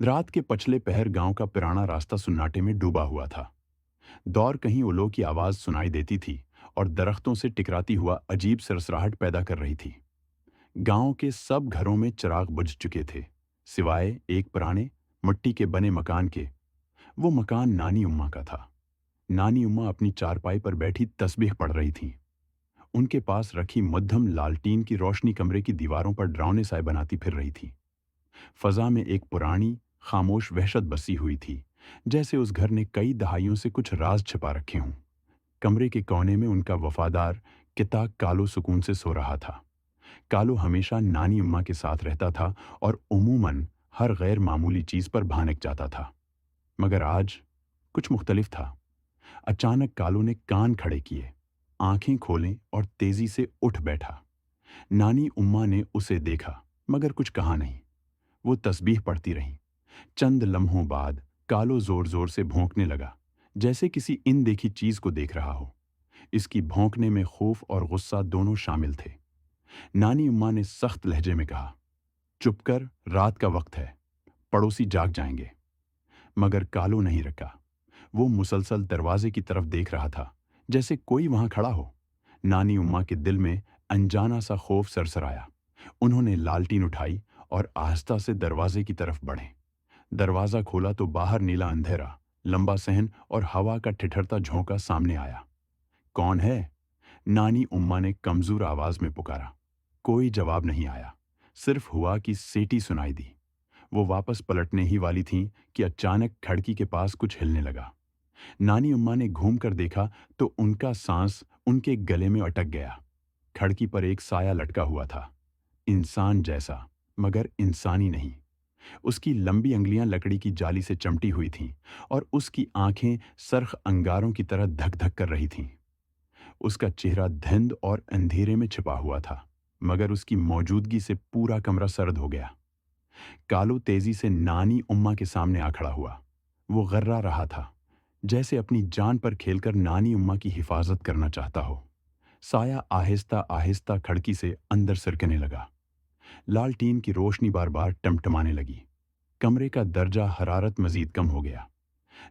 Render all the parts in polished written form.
रात के पछले पहर गांव का पुराना रास्ता सन्नाटे में डूबा हुआ था। दौर कहीं उलों की आवाज सुनाई देती थी और दरख्तों से टकराती हुआ अजीब सरसराहट पैदा कर रही थी। गांव के सब घरों में चिराग बुझ चुके थे, सिवाय एक पुराने मिट्टी के बने मकान के। वो मकान नानी उम्मा का था। नानी उम्मा अपनी चारपाई पर बैठी तस्बीह पढ़ रही थीं। उनके पास रखी मध्यम लालटीन की रोशनी कमरे की दीवारों पर डरावने साए बनाती फिर रही थी। फजा में एक पुरानी खामोश वहशत बसी हुई थी, जैसे उस घर ने कई दहाइयों से कुछ राज छिपा रखे हों। कमरे के कोने में उनका वफादार किता कालो सुकून से सो रहा था। कालो हमेशा नानी अम्मा के साथ रहता था और उमूमन हर गैर मामूली चीज पर भानक जाता था। मगर आज कुछ मुख्तलिफ था। अचानक कालो ने कान खड़े किए, आंखें खोलें और तेजी से उठ बैठा। नानी उम्मा ने उसे देखा, मगर कुछ कहा नहीं। वो तस्बीह पढ़ती रहीं। चंद लम्हों बाद कालो जोर जोर से भौंकने लगा, जैसे किसी इन देखी चीज को देख रहा हो। इसकी भौंकने में खौफ और गुस्सा दोनों शामिल थे। नानी उम्मा ने सख्त लहजे में कहा, चुप कर, रात का वक्त है, पड़ोसी जाग जाएंगे। मगर कालो नहीं रखा। वो मुसलसल दरवाजे की तरफ देख रहा था, जैसे कोई वहां खड़ा हो। नानी उम्मा के दिल में अनजाना सा खौफ सरसराया। उन्होंने लालटीन उठाई और आहिस्ता से दरवाजे की तरफ बढ़े। दरवाजा खोला तो बाहर नीला अंधेरा, लंबा सहन और हवा का ठिठुरता झोंका सामने आया। कौन है? नानी उम्मा ने कमजोर आवाज में पुकारा। कोई जवाब नहीं आया, सिर्फ हुआ कि सीटी सुनाई दी। वो वापस पलटने ही वाली थीं कि अचानक खिड़की के पास कुछ हिलने लगा। नानी उम्मा ने घूम कर देखा तो उनका सांस उनके गले में अटक गया। खिड़की पर एक साया लटका हुआ था, इंसान जैसा, मगर इंसानी नहीं। उसकी लंबी अंगलियां लकड़ी की जाली से चमटी हुई थीं और उसकी आंखें सरख अंगारों की तरह धक धक कर रही थीं। उसका चेहरा धुंध और अंधेरे में छिपा हुआ था, मगर उसकी मौजूदगी से पूरा कमरा सर्द हो गया। कालू तेजी से नानी उम्मा के सामने आ खड़ा हुआ। वो गर्रा रहा था, जैसे अपनी जान पर खेलकर नानी उम्मा की हिफाजत करना चाहता हो। साया आहिस्ता आहिस्ता खिड़की से अंदर सरकने लगा। लालटीन की रोशनी बार बार टमटमाने लगी। कमरे का दर्जा हरारत मजीद कम हो गया।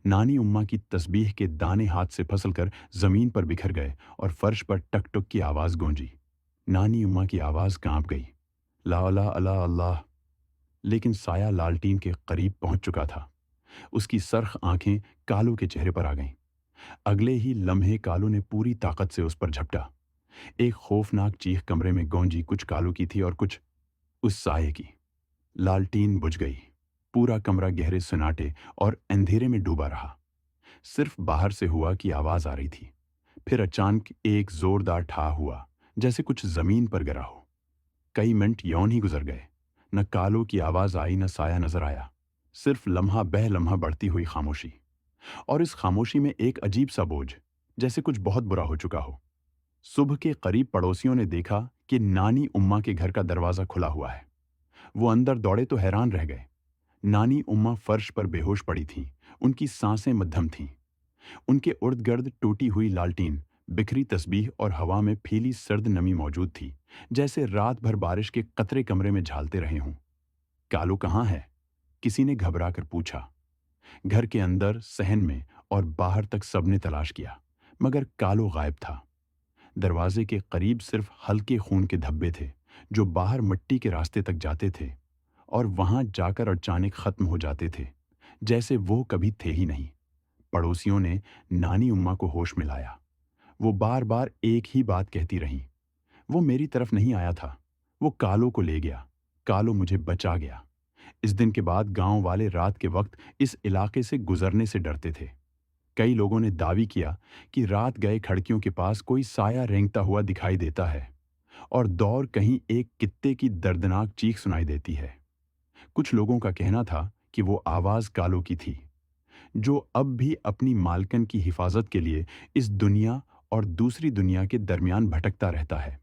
नानी उम्मा की तस्बीह के दाने हाथ से फिसलकर जमीन पर बिखर गए और फर्श पर टक टक की आवाज गूंजी। नानी उम्मा की आवाज कांप गई, ला ला अला अल्लाह। लेकिन साया लालटीन के करीब पहुंच चुका था। उसकी सरख आंखें कालू के चेहरे पर आ गईं। अगले ही लम्हे कालू ने पूरी ताकत से उस पर झपटा। एक खौफनाक चीख कमरे में गूंजी, कुछ कालू की थी और कुछ उस साये की। लालटीन बुझ गई। पूरा कमरा गहरे सन्नाटे और अंधेरे में डूबा रहा। सिर्फ बाहर से हुआ की आवाज आ रही थी। फिर अचानक एक जोरदार ठा हुआ, जैसे कुछ जमीन पर गिरा हो। कई मिनट यौन ही गुजर गए। न कालो की आवाज आई, न साया नजर आया। सिर्फ लम्हा बह लम्हा बढ़ती हुई खामोशी। और इस खामोशी में एक अजीब सा बोझ, जैसे कुछ बहुत बुरा हो चुका हो। सुबह के करीब पड़ोसियों ने देखा कि नानी उम्मा के घर का दरवाजा खुला हुआ है। वो अंदर दौड़े तो हैरान रह गए। नानी उम्मा फर्श पर बेहोश पड़ी थीं। उनकी सांसें मध्यम थीं। उनके उर्द गर्द टूटी हुई लालटीन, बिखरी तस्बीह और हवा में फैली सर्द नमी मौजूद थी, जैसे रात भर बारिश के कतरे कमरे में झालते रहे हों। कालू कहाँ है? किसी ने घबरा कर पूछा। घर के अंदर, सहन में और बाहर तक सबने तलाश किया, मगर कालो गायब था। दरवाजे के करीब सिर्फ हल्के खून के धब्बे थे, जो बाहर मिट्टी के रास्ते तक जाते थे और वहां जाकर अचानक खत्म हो जाते थे, जैसे वो कभी थे ही नहीं। पड़ोसियों ने नानी उम्मा को होश में लाया। वो बार बार एक ही बात कहती रहीं, वो मेरी तरफ नहीं आया था, वो कालो को ले गया, कालो मुझे बचा गया। इस दिन के बाद गांव वाले रात के वक्त इस इलाके से गुजरने से डरते थे। कई लोगों ने दावी किया कि रात गए खिड़कियों के पास कोई साया रेंगता हुआ दिखाई देता है और दौर कहीं एक कित्ते की दर्दनाक चीख सुनाई देती है। कुछ लोगों का कहना था कि वो आवाज कालो की थी, जो अब भी अपनी मालकन की हिफाजत के लिए इस दुनिया और दूसरी दुनिया के दरमियान भटकता रहता है।